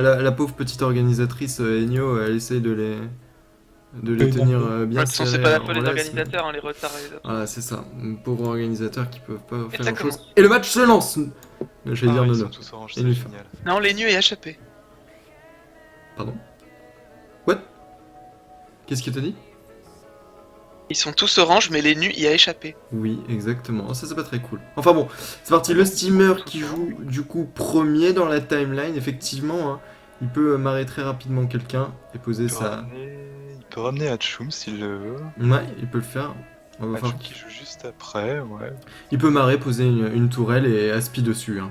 La pauvre petite organisatrice Enyo, elle essaie de les Oui, non, tenir mais- De bien toute façon, c'est serrés pas la en faute des laisse. Mais... organisateurs, hein, les retards et les autres. Voilà, c'est ça. Pauvres organisateurs qui peuvent pas Et faire ça grand chose. commence. Et le match se lance. J'allais dire Ah, ils Nono. sont tous orange, Et c'est lui. génial. Non, les nus et échappés. Pardon. What? Qu'est-ce qu'il t'a dit? Ils sont tous orange, mais les nus y a échappé. Oui, exactement. Oh, ça, c'est pas très cool. Enfin bon, c'est parti. Le steamer qui joue du coup premier dans la timeline, effectivement, hein, il peut marrer très rapidement quelqu'un et poser sa. Il peut ramener Hatchoum s'il le veut. Ouais, il peut le faire. On va voir. Hatchoum qui joue juste après, ouais. Il peut marrer, poser une tourelle et aspi dessus. Hein.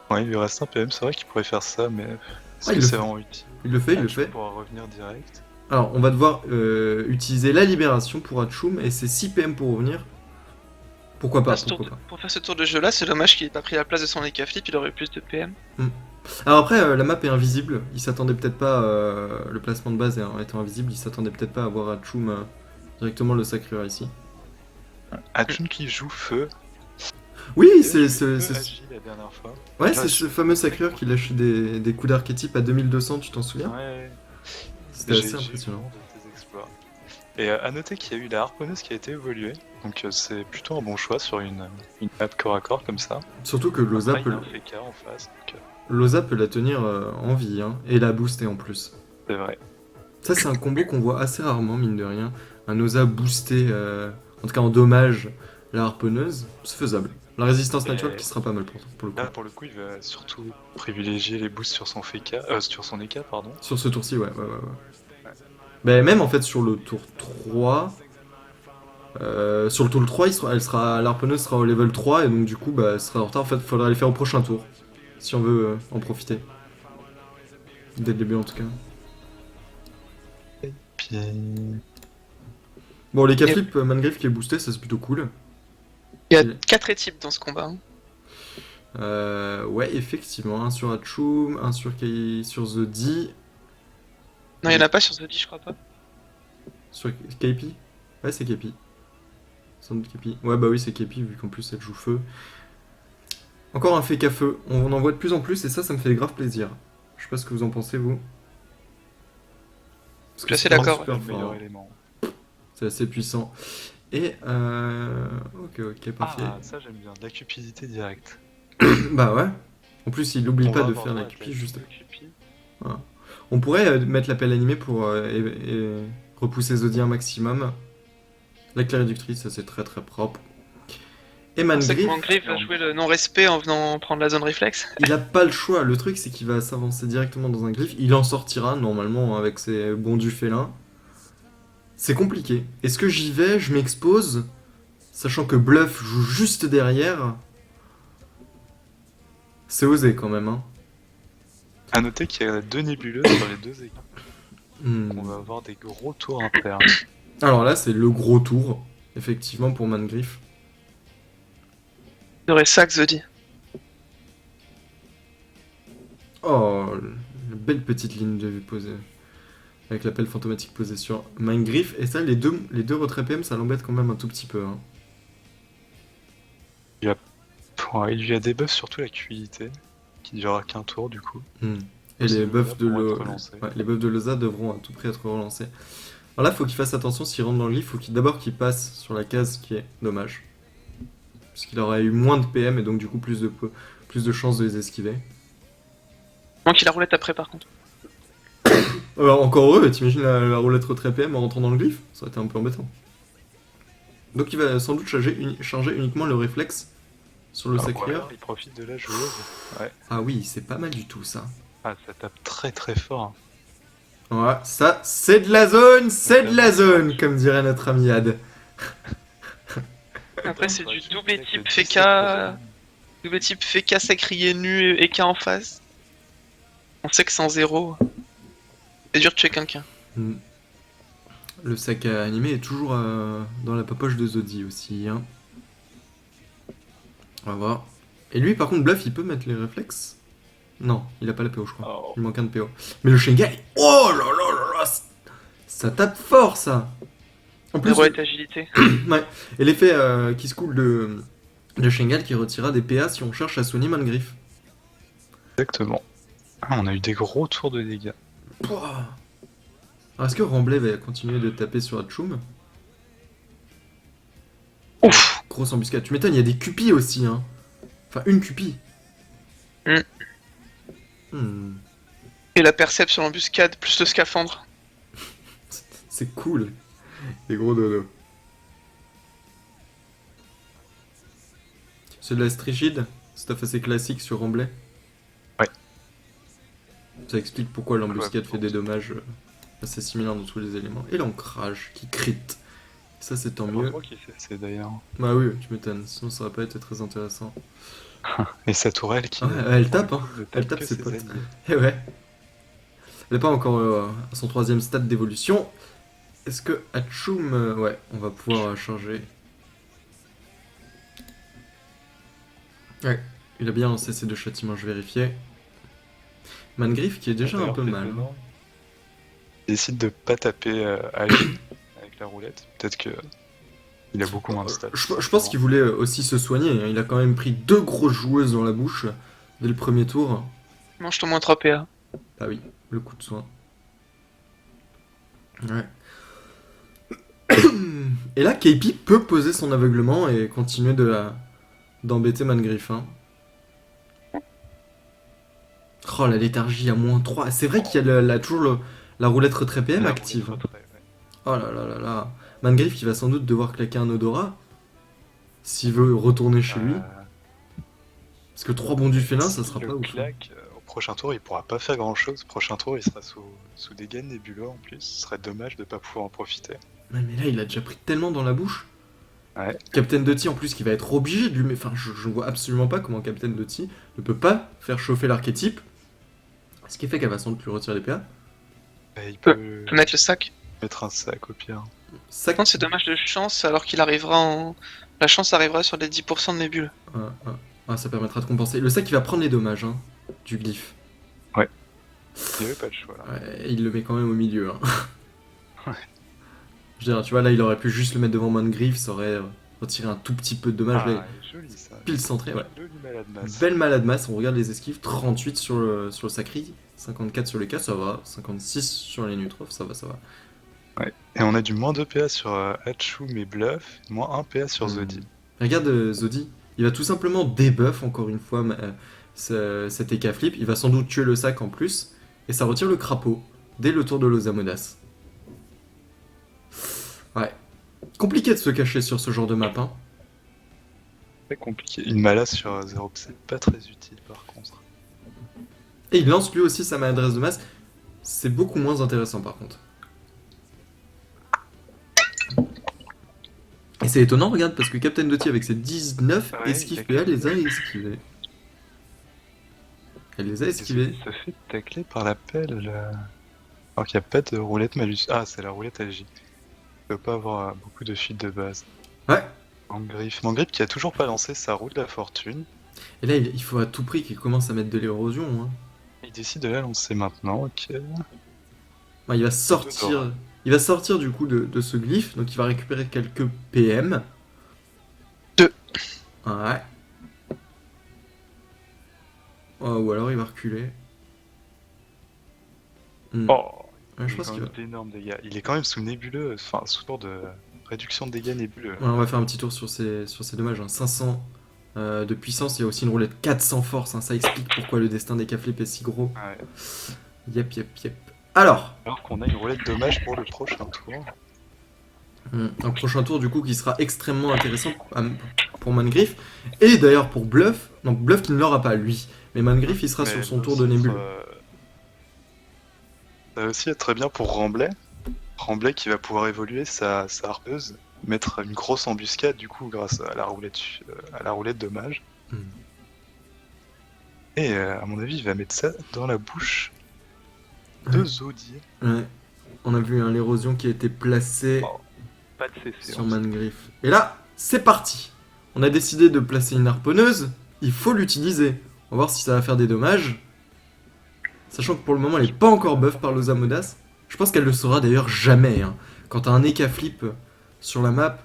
Ouais, il lui reste un PM, c'est vrai qu'il pourrait faire ça, mais est-ce Ah, que il le c'est fait. vraiment utile? Il le fait, il le Hatchoum fait. pourra revenir direct. Alors, on va devoir utiliser la libération pour Hatchoum et c'est 6 PM pour revenir. Pourquoi pas, Pour faire ce tour de jeu là, c'est dommage qu'il ait pas pris la place de son Eka Flip, il aurait eu plus de PM. Alors après, la map est invisible. Il s'attendait peut-être pas, le placement de base étant invisible, il s'attendait peut-être pas à voir Hatchoum directement le sacreur ici. Hatchoum qui joue feu. Oui, Il a c'est joué feu Agi la dernière fois. ouais, Là, c'est ce fameux sacreur qui lâche des coups d'archétype à 2200, tu t'en souviens? Ouais, C'était assez j'ai impressionnant. vu tes exploits. Et à noter qu'il y a eu la harponneuse qui a été évoluée, donc c'est plutôt un bon choix sur une map corps à corps comme ça. Surtout que Loza Après, il peut, y a un FK en face, donc Loza peut la tenir en vie, hein, et la booster en plus. c'est vrai. Ça, c'est un combo qu'on voit assez rarement, mine de rien. Un Loza boosté, en tout cas en dommage, la harponneuse, c'est faisable. La résistance naturelle qui sera pas mal pour le coup. Là, pour le coup, il va surtout privilégier les boosts sur son FK, sur son EK, pardon. Sur ce tour-ci, ouais. Bah, même en fait sur le tour 3. Sur le tour 3, l'harponneuse sera au level 3 et donc du coup, bah, elle sera en retard. En fait, il faudra les faire au prochain tour. Si on veut en profiter. Dès le début en tout cas. Puis... Bon, les K-flip, Mangriff qui est boosté, ça c'est plutôt cool. Il y a 4 équipes dans ce combat. Ouais, effectivement. Un sur Hatchoum, un sur The D. Non, il y en a pas sur The je crois pas. Sur KP. Ouais, c'est KP. Sans doute KP. Ouais, bah oui, c'est KP, vu qu'en plus elle joue feu. Encore un fake à feu. On en voit de plus en plus et ça me fait grave plaisir. Je sais pas ce que vous en pensez, vous. Parce Je suis assez d'accord, super le meilleur fort. élément. C'est assez puissant. Et ok, parfait. Ah, ça j'aime bien, de la cupidité directe. Bah ouais. En plus, il n'oublie On pas va de avoir faire la droit à cupie juste. cupie. Voilà. On pourrait mettre l'appel animé pour et repousser Zodi un maximum. La clé réductrice, ça c'est très très propre. Et On sait que Mangriff, Mangriff va jouer le non-respect en venant prendre la zone réflexe. il a pas le choix. Le truc, c'est qu'il va s'avancer directement dans un glyphe. Il en sortira normalement avec ses bondus félins. C'est compliqué. Est-ce que j'y vais? Je m'expose, sachant que Bluff joue juste derrière. C'est osé quand même, hein. A noter qu'il y a 2 nébuleuses sur les 2 équipes. On va avoir des gros tours internes. Alors là, c'est le gros tour, effectivement, pour Mangriff. Il aurait ça que The Oh, une belle petite ligne de vue posée. Avec l'appel fantomatique posé sur Mangriff. Et ça, les deux retraits PM, ça l'embête quand même un tout petit peu. Hein. Ouais, il y a des buffs, surtout la QIT, qui durera qu'un tour du coup. Et les buffs de les buffs de Loza devront à tout prix être relancés. Alors là, faut qu'il fasse attention s'il rentre dans le glyphe. Faut d'abord qu'il passe sur la case qui est dommage. Puisqu'il aurait eu moins de PM et donc du coup plus de chances de les esquiver. Manque la roulette après par contre. Alors encore heureux, t'imagines la roulette retrait PM en rentrant dans le glyphe? Ça aurait été un peu embêtant. Donc il va sans doute charger uniquement le réflexe sur le sacreur. Il profite de la joueuse. Ouais. Ah oui, c'est pas mal du tout ça. Ah, ça tape très très fort. Ouais, ça c'est de la zone, comme dirait notre ami Ad. Après c'est du double type FK. Double type FK sacrier nu et K en face. On sait que sans zéro, c'est dur de tuer quelqu'un. Le sac à animé est toujours dans la poche de Zodi aussi. Hein. On va voir. Et lui, par contre, Bluff, il peut mettre les réflexes? Non, il a pas la PO, je crois. Oh. Il manque un de PO. Mais le Shengai, oh là là là là, ça tape fort, ça. En plus, Roulette agilité. ouais. Et l'effet qui se coule de Shengal qui retirera des PA si on cherche à soigner Mangriff. Exactement. Ah, on a eu des gros tours de dégâts. Pouah. Alors, est-ce que Remblai va continuer de taper sur Hachoum? Ouf. Grosse embuscade. Tu m'étonnes, il y a des cupis aussi, hein. Enfin, une cupie. Hmm. Hmm. Et la percep sur l'embuscade, plus le scaphandre. C'est cool. Les gros dodos. C'est de la strigide. Stuff assez classique sur Remblai. Ouais. Ça explique pourquoi l'embuscade Ouais, fait des dommages assez similaires dans tous les éléments. Et l'ancrage qui crit. Ça, c'est tant mieux. Heureusement qu'il fait c'est d'ailleurs. Bah oui, tu m'étonnes. Sinon, ça aurait pas été très intéressant. Et sa tourelle qui. Ouais, elle tape, hein. ne Elle tape que ses ses potes. alliés. Et ouais. Elle n'est pas encore à son 3ème stade d'évolution. Est-ce que Hachoum... ouais, on va pouvoir charger. Ouais, il a bien lancé ses 2 châtiments, je vérifiais. Mangriff qui est déjà un D'ailleurs, peu peut-être mal. maintenant, il décide de pas taper à lui avec la roulette. Peut-être que il a beaucoup moins de stats. Je pense qu'il voulait aussi se soigner. Hein. Il a quand même pris 2 grosses joueuses dans la bouche dès le premier tour. Mange ton moins 3 PA. Ah oui, le coup de soin. Ouais. Et là, KP peut poser son aveuglement et continuer d'embêter Mangriff. Hein. Oh, la léthargie à -3. C'est vrai qu'il y a toujours la roulette retrait PM La active. roulette retrait, ouais. Oh là là là là. Mangriff qui va sans doute devoir claquer un odorat s'il veut retourner chez lui. Parce que 3 bons du félin, ça sera S'il pas le ouf. Hein. claque, au prochain tour, il pourra pas faire grand chose. Au prochain tour, il sera sous dégâts nébuleux en plus. Ce serait dommage de pas pouvoir en profiter. Ouais, mais là, il a déjà pris tellement dans la bouche. Ouais. Captain Doty en plus qui va être obligé de lui... Enfin, je ne vois absolument pas comment Captain Doty ne peut pas faire chauffer l'archétype. Ce qui fait qu'elle va sans doute lui retirer les PA. Bah, il peut Peut mettre le sac. mettre un sac au pire. Sac... Non, c'est dommage de chance alors qu'il arrivera en. La chance arrivera sur les 10% de nébule. Ah, ça permettra de compenser. Le sac qui va prendre les dommages hein, du glyphe. Il avait pas le choix là. Ouais, il le met quand même au milieu. Hein. Ouais. Je veux dire, tu vois, là, il aurait pu juste le mettre devant Mangriff, ça aurait retiré un tout petit peu de dommage. Là, Joli ça. pile centré, ouais. Joli malade masse. Belle malade masse, on regarde les esquives, 38 sur le Sacri, 54 sur les cas, ça va, 56 sur les Nutrof, ça va, ça va. Ouais. Et on a du moins 2 PA sur Hachoum et Bluff, moins 1 PA sur Zodi. Regarde Zodi, il va tout simplement debuff encore une fois cet EK flip, il va sans doute tuer le sac en plus, et ça retire le crapaud dès le tour de l'Osamodas. Ouais. Compliqué de se cacher sur ce genre de map, hein. Très compliqué. Une mala sur 0, c'est pas très utile par contre. Et il lance lui aussi sa maladresse de masse, c'est beaucoup moins intéressant par contre. Et c'est étonnant, regarde, parce que Captain Doty avec ses 19 Ouais, esquives il a PA les a esquivés. Elle les a esquivés. Ça fait tacler par la pelle là. Alors qu'il n'y a pas de roulette malus. Ah, c'est la roulette LJ. Il ne peut pas avoir beaucoup de fuite de base. Ouais. Mangriff qui a toujours pas lancé sa roue de la fortune. Et là, il faut à tout prix qu'il commence à mettre de l'érosion. Hein. Il décide de la lancer maintenant, ok. Bah, il va sortir. Il va sortir du coup de ce glyphe, donc il va récupérer quelques PM. 2. Ouais. Oh, ou alors il va reculer. Oh, Ouais, je pense qu'il va. d'énormes dégâts. Il est quand même sous nébuleux, enfin sous tour de réduction de dégâts nébuleux. Ouais, on va faire un petit tour sur ces dommages. Hein. 500 de puissance, il y a aussi une roulette 400 force. Hein. Ça explique pourquoi le destin des K-Flip est si gros. Ouais. Yep. Alors qu'on a une roulette dommage pour le prochain tour. un prochain tour du coup qui sera extrêmement intéressant pour Mangriff. Et d'ailleurs pour Bluff. Donc Bluff qui ne l'aura pas lui. Mais Mangriff il sera sur son tour de nébule. Ça va aussi être très bien pour Remblai. Remblai qui va pouvoir évoluer sa harpeuse, mettre une grosse embuscade du coup grâce à la roulette dommage. Et à mon avis il va mettre ça dans la bouche de Zodi. Ouais. On a vu l'érosion qui a été placée Pas de CC. sur Mangriff. Et là, c'est parti. On a décidé de placer une harponneuse. Il faut l'utiliser. On va voir si ça va faire des dommages. Sachant que pour le moment, elle n'est pas encore buff par l'Osamodas. Je pense qu'elle le sera d'ailleurs jamais. Hein. Quand t'as un EK flip sur la map,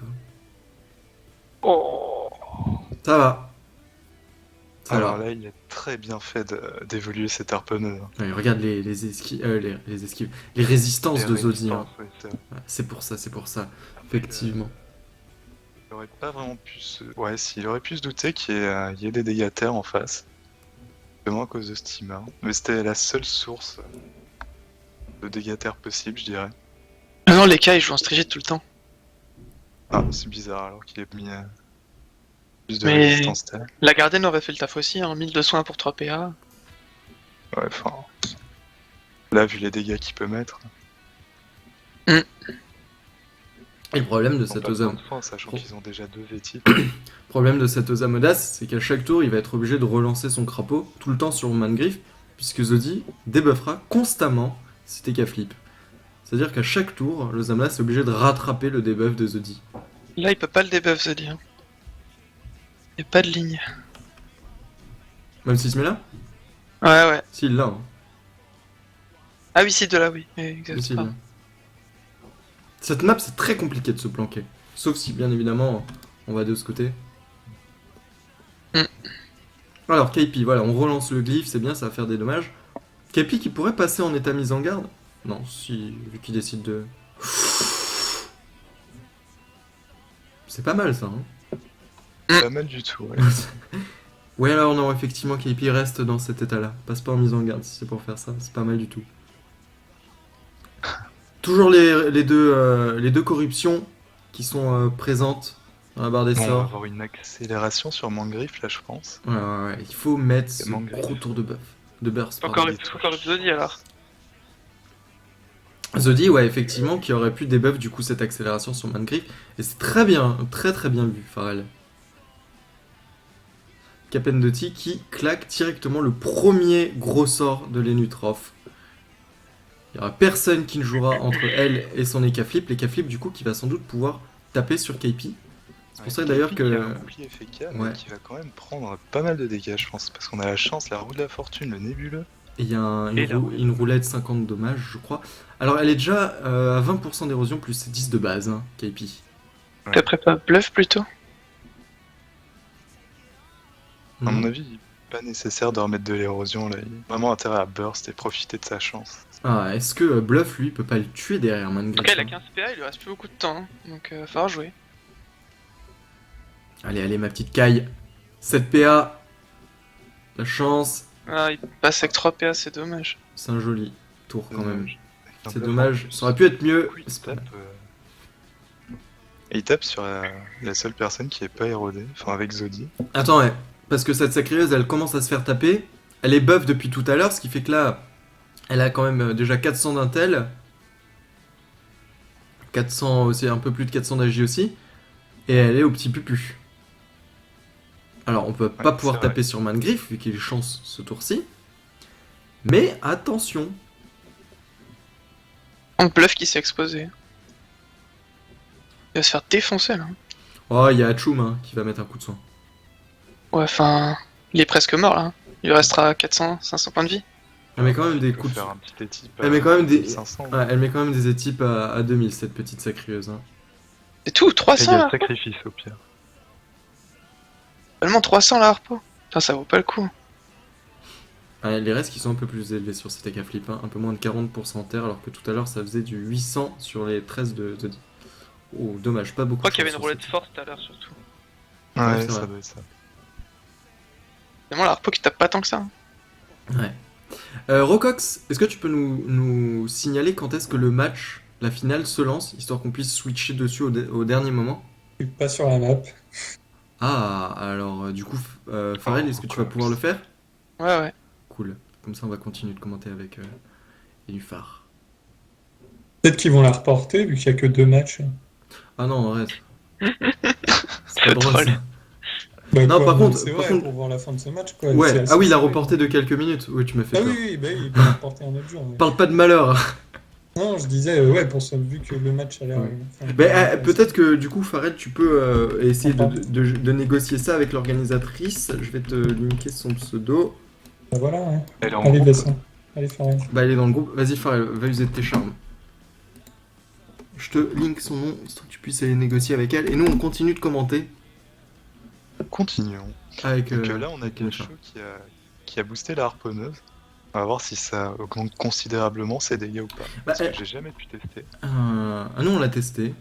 Oh. ça va. Alors là, il a très bien fait d'évoluer cette harponneuse. Ouais, regarde les esquives, les résistances de Zodi. Hein. Ouais, Ouais, c'est pour ça, effectivement. il aurait pas vraiment pu se... Ouais, s'il aurait pu se douter qu'il y ait des dégâts terre en face. Vraiment à cause de Steamer. Mais c'était la seule source de dégâts terre possible, je dirais. Ah non, les cas ils jouent en Strigid tout le temps. Ah, c'est bizarre alors qu'il ait mis plus de Mais- résistance terre. La gardienne aurait fait le taf aussi, hein. 1000 de soins pour 3 PA. Ouais, enfin... Là, vu les dégâts qu'il peut mettre... Et le problème de ils ont cette pas besoin Ozam, de points, sachant qu'ils ont déjà 2 vétis. audace, c'est qu'à chaque tour, il va être obligé de relancer son crapaud tout le temps sur Mangriff, puisque Zodi débuffera constamment si TK flip. C'est-à-dire qu'à chaque tour, le Zamlas est obligé de rattraper le debuff de Zodi. Là, il peut pas le debuff, Zodi. Hein. Y a pas de ligne. Même s'il se met là. Ouais. S'il l'a, hein. Ah oui, si, de là, oui. S'il Exactement. l'a. Cette map, c'est très compliqué de se planquer. Sauf si, bien évidemment, on va de ce côté. Alors, KP, voilà, on relance le glyphe, c'est bien, ça va faire des dommages. KP qui pourrait passer en état mise en garde. Non, si, vu qu'il décide de... C'est pas mal, ça, hein. Pas mal du tout, ouais. Ouais, alors non, effectivement, KP reste dans cet état-là. Passe pas en mise en garde si c'est pour faire ça, c'est pas mal du tout. Toujours les deux corruptions qui sont présentes dans la barre des Bon, on va sorts. avoir une accélération sur Mangriff, là, je pense. Ouais, il faut mettre ce Mangriff. gros tour de buff. De burst, Encore pardon. une Zodi alors. Zodi, ouais, effectivement, qui aurait pu debuff du coup cette accélération sur Mangriff. Et c'est très bien, très bien vu, Pharrell. Capen de T qui claque directement le premier gros sort de l'Enutrof. Il n'y aura personne qui ne jouera entre elle et son Eka Flip. L'Eka Flip, du coup, qui va sans doute pouvoir taper sur KP. C'est pour ça d'ailleurs Qui que... a un bouclier FK, mais Ouais. qui va quand même prendre pas mal de dégâts, je pense. Parce qu'on a la chance, la roue de la fortune, le nébuleux. Et il y a Et la roulette. une roulette 50 dommages, je crois. Alors, elle est déjà à 20% d'érosion plus 10 de base, hein, KP. T'as préparé bluff plutôt. À mon Mhm. avis, pas nécessaire de remettre de l'érosion, là. Il a vraiment intérêt à burst et profiter de sa chance. Ah, est-ce que Bluff, lui, peut pas le tuer derrière Mangriff? Ok, il a 15 PA, il lui reste plus beaucoup de temps. Hein. Donc, va falloir jouer. Allez, ma petite caille. 7 PA. La chance. Ah, il passe avec 3 PA, c'est dommage. C'est un joli tour quand même. Avec un C'est buff dommage. en plus. Ça aurait pu être mieux. Du coup, il tape, Et il tape sur la seule personne qui est pas érodée, enfin avec Zodi. Attends, ouais. Parce que cette sacrieuse, elle commence à se faire taper. Elle est buff depuis tout à l'heure, ce qui fait que là, elle a quand même déjà 400 d'intel. 400 aussi, un peu plus de 400 d'AG aussi. Et elle est au petit pupu. Alors, on peut pas Ouais, pouvoir c'est taper sur Mangriff, vu qu'il est chance ce tour-ci. Mais attention. Donc, bluff qui s'est exposé. Il va se faire défoncer là. Oh, il y a Achum hein, qui va mettre un coup de soin. Ouais, enfin. Il est presque mort là. Hein. Il lui restera 400, 500 points de vie. Elle met quand même des Il peut coups de faire soin. un petit étype Elle met quand même des... 500. Ouais, elle met quand même des étypes à 2000, cette petite sacrieuse. Hein. C'est tout, Et il y 300 a là. le sacrifice au pire. Seulement 300 la harpo. Putain, ça vaut pas le coup. Ouais, les restes qui sont un peu plus élevés sur cet AK flip, hein. Un peu moins de 40% terre, alors que tout à l'heure ça faisait du 800 sur les 13 de Zodi. Oh, dommage, pas beaucoup. Je crois qu'il y avait une sur roulette cette- forte tout à l'heure surtout. Ouais, Ouais, c'est ça vrai. doit être ça. Vraiment la harpo qui tape pas tant que ça. Hein. Ouais. Rocox, est-ce que tu peux nous signaler quand est-ce que le match, la finale, se lance, histoire qu'on puisse switcher dessus au dernier moment? Je suis pas sur la map. Ah, alors du coup, Pharrell, est-ce que tu vas pouvoir le faire? Ouais. Cool. Comme ça, on va continuer de commenter avec Elufar. Peut-être qu'ils vont la reporter vu qu'il y a que 2 matchs. Ah non, arrête. C'est Le pas drôle troll. ça. Bah, Non, quoi, par contre- c'est par vrai contre- pour voir la fin de ce match quoi. Ouais, C'est assez ah oui, il a serré. reporté de quelques minutes. Oui, tu m'as fait Ah peur. oui, bah oui, il peut la reporter un autre jour. Ouais. Parle pas de malheur. Non, je disais, ouais, pour ça, vu que le match a l'air. Ouais. enfin, Mais peut-être que du coup, Pharrell, tu peux essayer Attends. de négocier ça avec l'organisatrice. Je vais te linker son pseudo. Bah voilà, ouais. Elle est en Allez, groupe. descends. Allez, Farrell. Bah, elle est dans le groupe. Vas-y, Pharrell, va user de tes charmes. Je te link son nom, histoire que tu puisses aller négocier avec elle. Et nous, on continue de commenter. Continuons. Avec, Donc là, on a avec Kencho qui a boosté la harponneuse. On va voir si ça augmente considérablement ses dégâts ou pas. Parce que j'ai jamais pu tester. Ah non, on l'a testé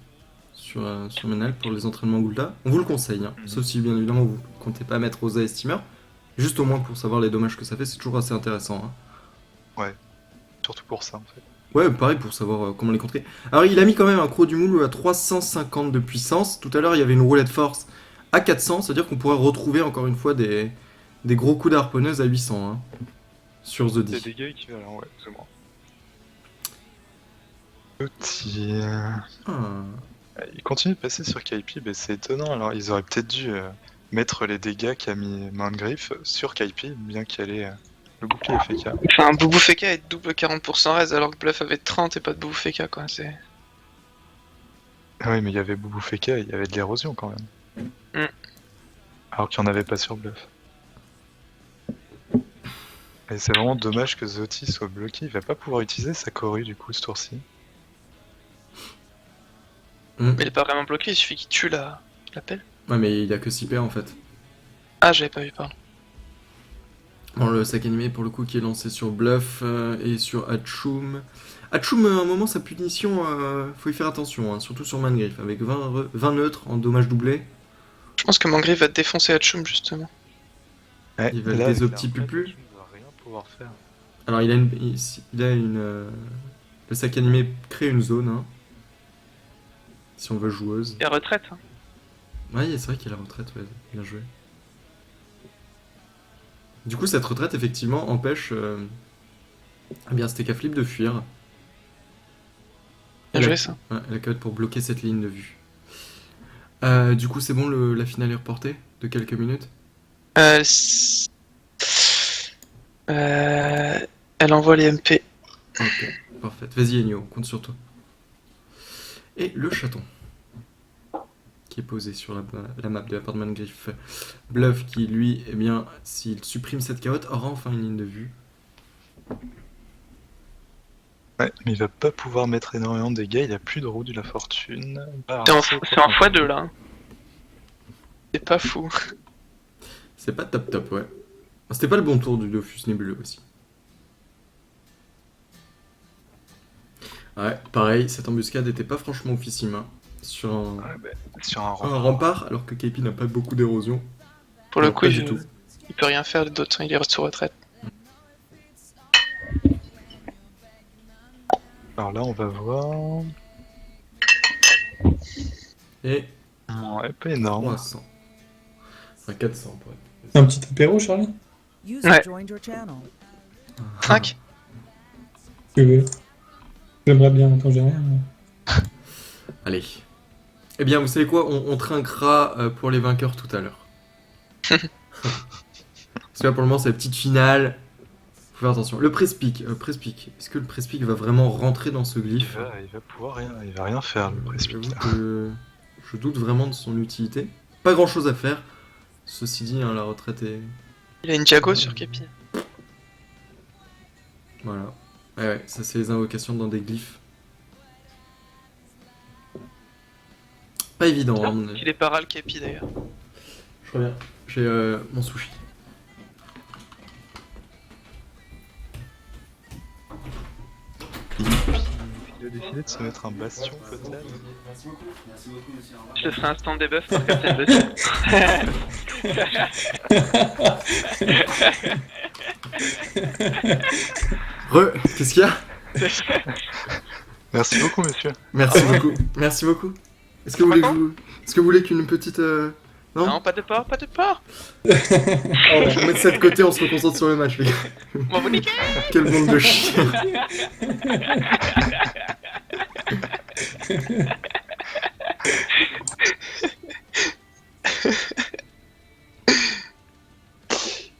sur Menal pour les entraînements Gulda. On vous le conseille, hein. Sauf si bien évidemment vous comptez pas mettre Rosa et Steamer. Juste au moins pour savoir les dommages que ça fait, c'est toujours assez intéressant. Hein. Surtout pour ça, en fait. Ouais, pareil pour savoir comment les contrer. Alors il a mis quand même un croc du moule à 350 de puissance. Tout à l'heure il y avait une roulette force à 400, c'est-à-dire qu'on pourrait retrouver encore une fois des gros coups d'harponneuse à 800 hein, sur The Des D. dégâts équivalents, ouais, c'est bon. Outil. Ah. Il continue de passer sur Kaipi, mais c'est étonnant. Alors, ils auraient peut-être dû mettre les dégâts qu'a mis Mangriffe sur Kaipi, bien qu'elle ait le bouclier FK. Enfin, Boubou Feka est double 40% raise alors que Bluff avait 30 et pas de Boubou Feka quoi. C'est... Ah oui, mais il y avait Boubou Feka, il y avait de l'érosion quand même. Alors qu'il n'y en avait pas sur Bluff. Et c'est vraiment dommage que Zoti soit bloqué, il va pas pouvoir utiliser sa Corée du coup ce tour-ci. Mais il est pas vraiment bloqué, il suffit qu'il tue la pelle. Ouais, mais il y a que 6 paires en fait. Ah, j'avais pas vu, pardon. Bon, le sac animé pour le coup qui est lancé sur Bluff et sur Hatchoum. Hatchoum, à un moment, sa punition, faut y faire attention, hein, surtout sur Mangriffe, avec 20 neutres en dommages doublés. Je pense que Mangriffe va te défoncer Hatchoum justement. Ouais, Il va là, des avec petits la retraite, pupus. Hatchoum ne va rien pouvoir faire. Alors, le sac animé crée une zone, hein, si on veut joueuse. Et retraite. Hein. Ouais, c'est vrai qu'il y a la retraite, ouais, bien joué. Du coup, cette retraite, effectivement, empêche eh bien Steka Flip de fuir. Bien joué ça. Ouais, elle a qu'à être pour bloquer cette ligne de vue. Du coup, c'est bon, la finale est reportée de quelques minutes. Elle envoie les MP. Ok, parfait. Vas-y, Ennio, on compte sur toi. Et le chaton, qui est posé sur la map de l'appartement de Griff. Bluff qui, lui, eh bien, s'il supprime cette carotte, aura enfin une ligne de vue. Ouais, mais il va pas pouvoir mettre énormément de dégâts, il a plus de roue de la fortune. C'est en x2 là. Hein. C'est pas fou. C'est pas top, ouais. C'était pas le bon tour du Dofus nébuleux aussi. Ouais, pareil, cette embuscade était pas franchement oufissime. Hein. Sur un rempart, alors que KP n'a pas beaucoup d'érosion. Pour le Non, coup, pas du tout. Il peut rien faire d'autre, il est sur retraite. Alors là, on va voir. Et Ouais, pas énorme. 300. Enfin, 400 pour être. Un petit apéro, Charlie? Ouais. 5. Tu veux? J'aimerais bien, attends, j'ai rien. Allez. Eh bien, vous savez quoi, on trinquera pour les vainqueurs tout à l'heure. Parce que là, pour le moment, c'est la petite finale. Faut faire attention. Le Prespic. Est-ce que le Prespic va vraiment rentrer dans ce glyphe? Il va pouvoir rien, il va rien faire le Prespic. Je doute vraiment de son utilité. Pas grand chose à faire. Ceci dit, hein, la retraite est... Il a une Diago sur Kepi. Voilà. Ouais, ça c'est les invocations dans des glyphes. Pas évident, à mon avis. Il est para le Kepi d'ailleurs. Je reviens. J'ai mon sushi. Il a décidé de se mettre un bastion peut-être. Merci beaucoup, monsieur. Je te ferai un stand debuff pour Captain dessus. Qu'est-ce qu'il y a? Merci beaucoup monsieur. Merci beaucoup. Est-ce que vous voulez qu'une petite... Non, Non, pas de port, pas de port. On met ça de côté, on se reconcentre sur le match, les gars. Bon, vous niquez. Quelle bande de chiens.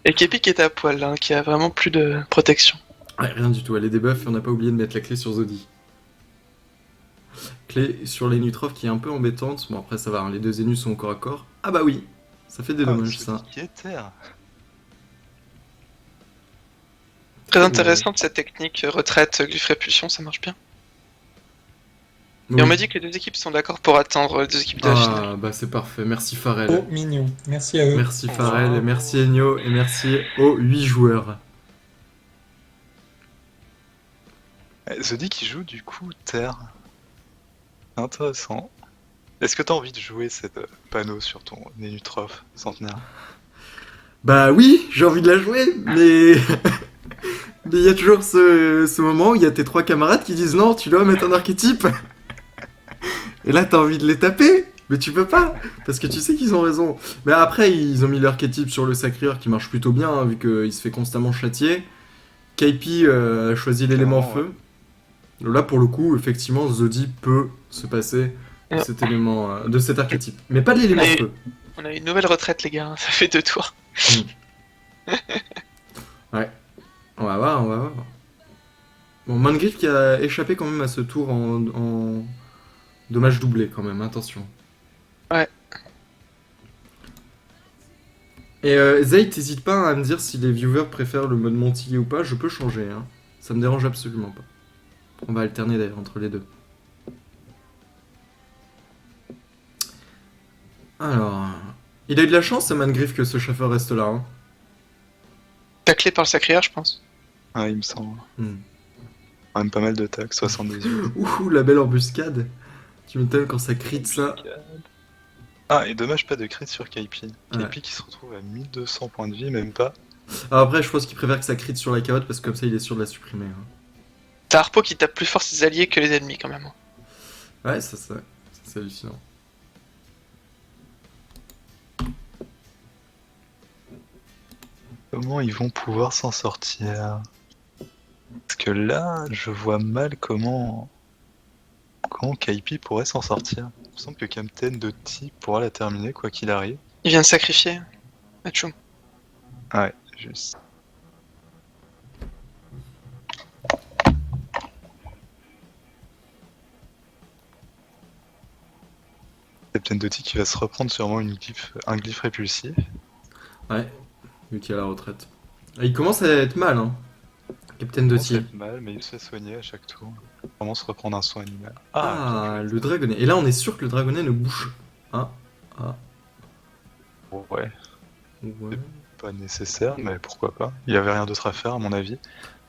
Et Kepi qui est à poil, hein, qui a vraiment plus de protection. Ouais, rien du tout, elle est debuff et on n'a pas oublié de mettre la clé sur Zodi. Clé sur les Nutrof qui est un peu embêtante. Bon, après ça va, hein, les deux Zénus sont au corps à corps. Ah bah oui, ça fait des dommages ça. Qui est terre. Très intéressante cette technique retraite, glyph répulsion, ça marche bien. Et on m'a dit que les deux équipes sont d'accord pour attendre les deux équipes de la finale. Ah, bah c'est parfait. Merci Pharrell. Oh, mignon. Merci à eux. Merci Pharrell, et merci Enyo, et merci aux 8 joueurs. Zodi qui joue du coup Terre. Intéressant. Est-ce que t'as envie de jouer cette panneau sur ton Nenutrof centenaire? Bah oui, j'ai envie de la jouer, mais... Mais il y a toujours ce moment où il y a tes 3 camarades qui disent non, tu dois mettre un archétype. Et là, t'as envie de les taper, mais tu peux pas, parce que tu sais qu'ils ont raison. Mais après, ils ont mis l'archétype sur le Sacrieur qui marche plutôt bien, hein, vu qu'il se fait constamment châtier. Kaipi a choisi l'élément Clairement, feu. Là, pour le coup, effectivement, Zodi peut se passer de cet élément, de cet archétype. Mais pas de l'élément Mais- feu. On a une nouvelle retraite, les gars, ça fait 2 tours. Ouais. On va voir, on va voir. Bon, Mangriff qui a échappé quand même à ce tour en dommage doublé quand même, attention. Ouais. Et Zay, t'hésites pas à me dire si les viewers préfèrent le mode Montilly ou pas, je peux changer, hein. Ça me dérange absolument pas. On va alterner d'ailleurs entre les deux. Alors... Il a eu de la chance, ce Mangriff, que ce chauffeur reste là, hein. Taclé par le Sacrière, je pense. Ah, il me semble. Hmm. Quand même pas mal de tacs, 78. Ouh, la belle embuscade. Tu m'étonnes quand ça crie de ça. Ah, et dommage pas de crit sur Kaipi. Ouais. Kaipi qui se retrouve à 1200 points de vie, même pas. Alors après, je pense qu'il préfère que ça crie sur la carotte parce que comme ça, il est sûr de la supprimer, hein. T'as Harpo qui tape plus fort ses alliés que les ennemis, quand même. Ouais, ça c'est hallucinant. Comment ils vont pouvoir s'en sortir? Parce que là, je vois mal comment Kaipi pourrait s'en sortir. Il me semble que Captain Doty pourra la terminer quoi qu'il arrive. Il vient de sacrifier Achum. Ouais, juste. Captain Doty qui va se reprendre sûrement un glyphe répulsif. Ouais, vu qu'il est à la retraite. Et il commence à être mal, hein. Captain Doty. C'est mal, mais il se fait soigner à chaque tour. Vraiment se reprendre un soin animal. Ah, le dragonnet. Et là, on est sûr que le dragonnet ne bouge. Ah, ouais, ouais. pas nécessaire, mais pourquoi pas. Il y avait rien d'autre à faire à mon avis.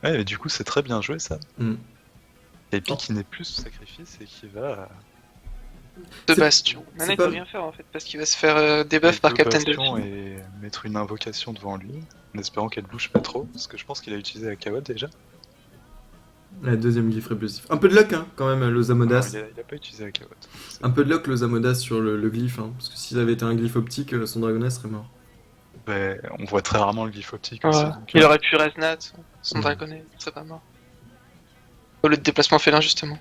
Ouais, mais du coup c'est très bien joué ça. Hmm. Kaipi qui n'est plus sous sacrifice et qui va De C'est- Bastion. Maintenant, il pas- peut rien faire, en fait, parce qu'il va se faire debuff par Captain Bastion Doty. et mettre une invocation devant lui, en espérant qu'elle bouge pas trop, parce que je pense qu'il a utilisé la Kawad déjà. La deuxième glyphe répulsif. Un peu de luck, hein, quand même, le Non, Zamodas. il a pas utilisé la Kawad. Un peu de luck, le Zamodas sur le glyphe, hein. Parce que s'il avait été un glyphe optique, son dragonnet serait mort. Mais on voit très rarement le glyphe optique Ouais. aussi. donc, Il aurait pu Reznat, son Mm. dragonnet, il serait pas mort. Au lieu de déplacement félin, justement.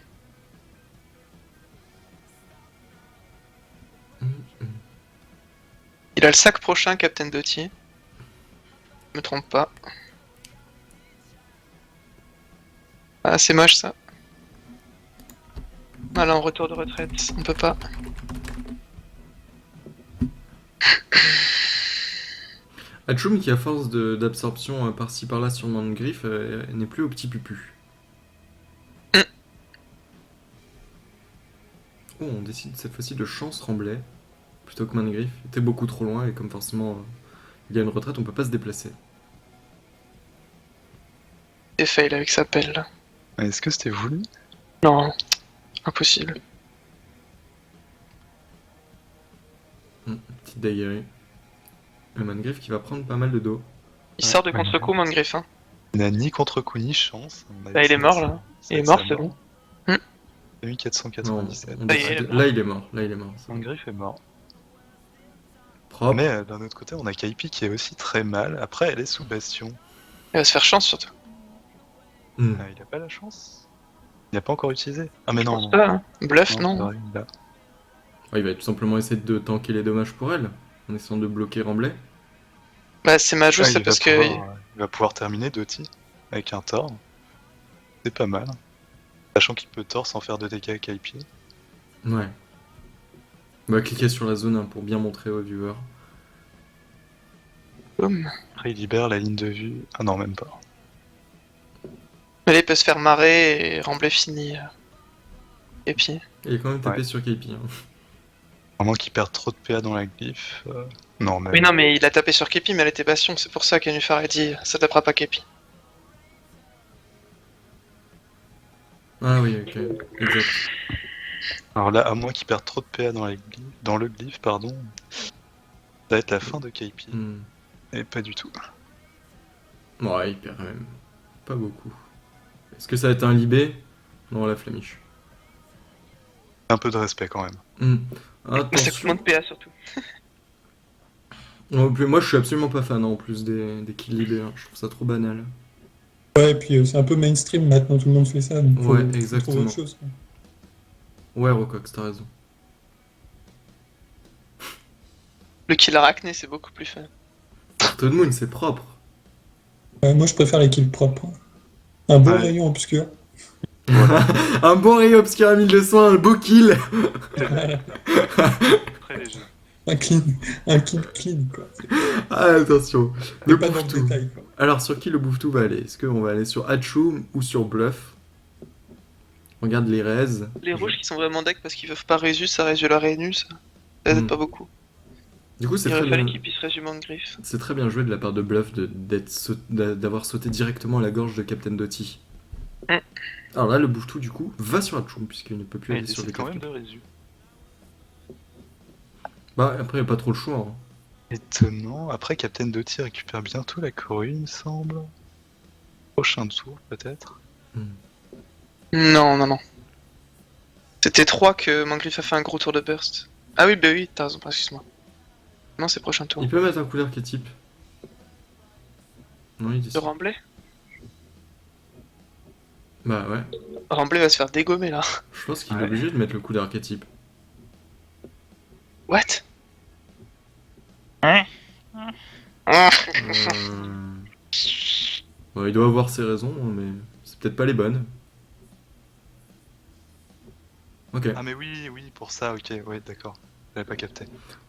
Il a le sac prochain, Captain Doty. Je me trompe pas. Ah, c'est moche ça. Voilà, en retour de retraite, on peut pas. Hachoum, qui à force d'absorption par-ci par-là sur Mangriff, n'est plus au petit pupu. Oh, on décide cette fois-ci de chance Tremblay plutôt que Mangriff. Il était beaucoup trop loin et comme forcément il y a une retraite, on peut pas se déplacer. Et fail avec sa pelle là. Est-ce que c'était voulu? Non, impossible. Petite daguerrée. Le Mangriff qui va prendre pas mal de dos. Il Ouais, sort de ouais. contre-coup, Mangriff. Hein. Il n'a ni contre-coup ni chance. On a Bah, vu il est ça, mort ça- là. ça- Il est ça mort, c'est mort. bon. Il a mis 497. on Là, il est décide- mort. là, il est mort. Là, il est mort. Mangriff est mort. Propre. Mais d'un autre côté, on a Kaipi qui est aussi très mal. Après, elle est sous Bastion. Il va se faire chance surtout. Hmm. Ah, il a pas la chance. Il n'a pas encore utilisé. Ah, mais Je non. pense pas, hein. Bluff, c'est non. vrai, il a- Ouais, il va tout simplement essayer de tanker les dommages pour elle, en essayant de bloquer Remblai. Bah, c'est ma joue, Ah, c'est parce que. il va pouvoir terminer Doty avec un Thor. C'est pas mal. Sachant qu'il peut Thor sans faire de dégâts à Kaipi. Ouais. On va cliquer sur la zone, hein, pour bien montrer aux viewers. Boum. Après, il libère la ligne de vue. Ah non, même pas. Mais là, il peut se faire marrer et Remblai fini. Et puis. Il a quand même tapé Ouais. sur KP. Hein. À moins qu'il perde trop de PA dans la glyphe. Non, mais. Oui, non, mais il a tapé sur Kepi, mais elle était passion, c'est pour ça qu'Anufar a dit ça tapera pas Kepi. Ah oui, ok. Exact. Alors là, à moins qu'il perde trop de PA dans le glyphe, pardon. Ça va être la fin de KP. Hmm. Et pas du tout. Ouais, il perd quand même pas beaucoup. Est-ce que ça va être un Libé? Non, la flamiche. Un peu de respect quand même. Hmm. Mais ça coûte moins Attention. de PA surtout. Moi, je suis absolument pas fan hein, en plus des kills Libé. Hein. Je trouve ça trop banal. Ouais, et puis c'est un peu mainstream maintenant, tout le monde fait ça, donc Ouais, faut trouver exactement. autre chose. Quoi. Ouais, Rocox, t'as raison. Le kill arachné, c'est beaucoup plus fun. Toad Moon, c'est propre. Moi, je préfère les kills propres. Un bon Ouais. rayon obscur. Un bon rayon obscur à 1200, un beau kill. Voilà. Très léger. un clean, un kill clean, quoi. Ah, attention. Mais Le pas dans le bouffe-tout. détail, quoi. Alors, sur qui le bouffe-tout va aller? Est-ce qu'on va aller sur Hachu ou sur Bluff? Regarde les raises. Les rouges qui sont vraiment deck parce qu'ils peuvent pas résus, ça résume la rénu, ça aide Mm. pas beaucoup. Du coup, c'est Il très aurait fallu bien. qu'ils puissent résumer en griffe. C'est très bien joué de la part de Bluff d'avoir sauté directement à la gorge de Captain Doty. Mm. Alors là, le bouffe-tout, du coup, va sur Hachu, puisqu'il ne peut plus Mais aller il sur les décide quand cartes. même de résu. Bah, après, il n'y a pas trop le choix. Hein. Étonnant. Après, Captain Doty récupère bientôt la Corée, il me semble. Prochain tour, peut-être. Non, non, non. C'était 3 que Mangriffe a fait un gros tour de burst. Ah oui, bah oui, t'as raison, excuse-moi. Non, c'est prochain tour. Il peut mettre un couleur qui est type. Non, il dit De ça. Ramblay Bah ouais. Ramblay va se faire dégommer là. Je pense qu'il est Ouais. obligé de mettre le coup d'archétype. What Euh... Bon, il doit avoir ses raisons, hein, mais c'est peut-être pas les bonnes. Ok. Ah, mais oui, oui, pour ça, ok, ouais, d'accord. J'avais pas capté.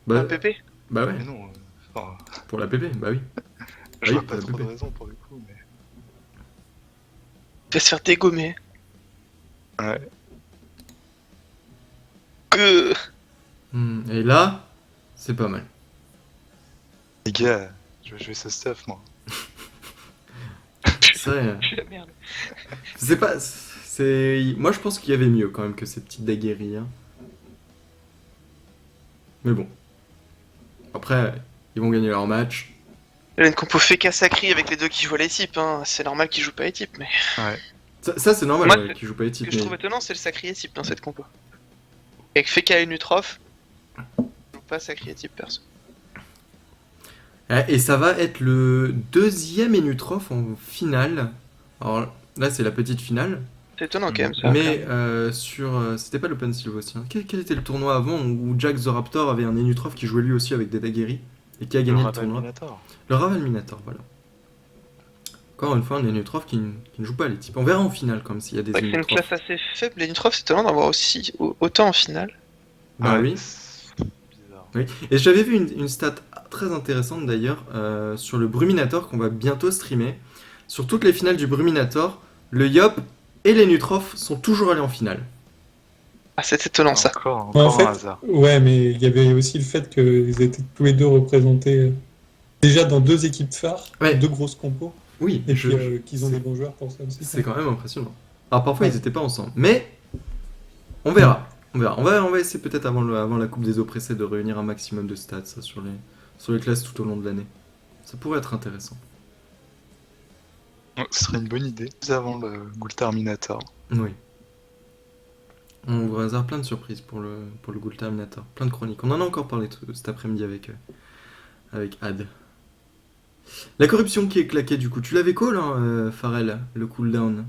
Bah, Un PP bah ouais, Mais non, enfin, pour la PP, bah oui. je Oui, vois pas la trop de PP. raison pour le coup, mais. Il va se faire dégommer. Ouais. Que... Et là, c'est pas mal. Les gars, je vais jouer ce stuff, moi. C'est Je suis la merde. c'est pas. Moi, je pense qu'il y avait mieux quand même que ces petites daguerries. Hein. Mais bon. Après, ils vont gagner leur match. Il y a une compo Feka Sacri avec les deux qui jouent les types, hein. C'est normal qu'ils jouent pas les types, mais... Ouais. Ça, c'est normal Moi, ouais, qu'ils jouent pas les Ce types. que je Mais... trouve étonnant, c'est le Sacri type dans cette compo. Avec Feka et Nutrof, je joue pas Sacri type perso. Et ça va être le deuxième Enutrof en finale. Alors là, c'est la petite finale. C'est étonnant quand même ça. Mais c'était pas l'Open Silver aussi. Hein. Quel était le tournoi avant où Jack the Raptor avait un Enutrof qui jouait lui aussi avec des daguerries et qui a gagné le tournoi? Minator. Le Raval Minator, voilà. Encore une fois, un Enutrof qui ne joue pas les types. On verra en finale comme s'il y a des C'est vrai que c'est une Enutrof. classe assez faible, les Nutrof, c'est étonnant d'avoir aussi autant en finale. Bah Ouais, oui. c'est bizarre. Oui. Et j'avais vu une stat très intéressante d'ailleurs sur le Bruminator qu'on va bientôt streamer. Sur toutes les finales du Bruminator, le Yop et les Nutrof sont toujours allés en finale. Ah, c'est étonnant ça. Encore Ouais, en un fait, hasard. ouais, mais il y avait aussi le fait qu'ils étaient tous les deux représentés déjà dans deux équipes phares, Ouais. deux grosses compos, Oui, et puis qu'ils ont des bons joueurs pour ça aussi. c'est quand même impressionnant. Alors parfois Ouais. ils n'étaient pas ensemble, mais on verra. On verra. On va essayer peut-être avant la Coupe des Oppressés de réunir un maximum de stats ça, sur les classes tout au long de l'année. Ça pourrait être intéressant. Ouais, ce serait une bonne idée. Avant le Gultar Minator. Oui. On vous réserve plein de surprises pour le Ghoul Terminator. Plein de chroniques. On en a encore parlé cet après-midi avec Ad. La corruption qui est claquée du coup. Tu l'avais call, hein, Pharrell, le cooldown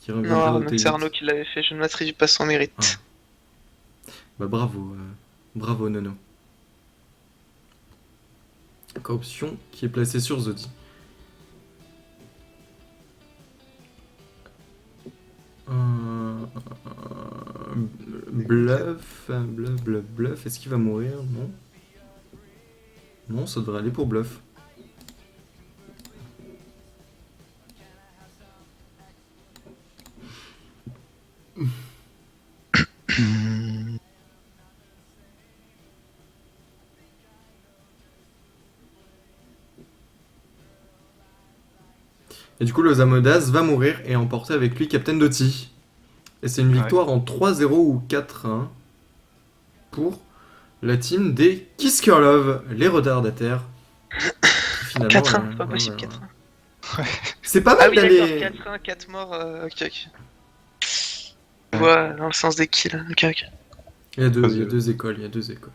qui reviendra Non, au donc c'est T8. Arnaud qui l'avait fait, je ne m'attribue pas son mérite. Ah. Bah bravo, bravo Nono. Corruption qui est placée sur Zodi. Bluff. Est-ce qu'il va mourir? Non. Non, ça devrait aller pour Bluff. Et du coup, le Zamodas va mourir et emporter avec lui Captain Doty. Et c'est une victoire en 3-0 ou 4-1 pour la team des Kiskerlov, les retardataires. Qui, finalement, 4-1, c'est pas ouais, possible, ouais, 4-1. ouais. C'est pas Ah mal oui, d'aller. d'accord, 4-1, 4 morts, ok, ok. Je vois dans le sens des kills, ok, ok. Il y a deux écoles, il y a deux écoles.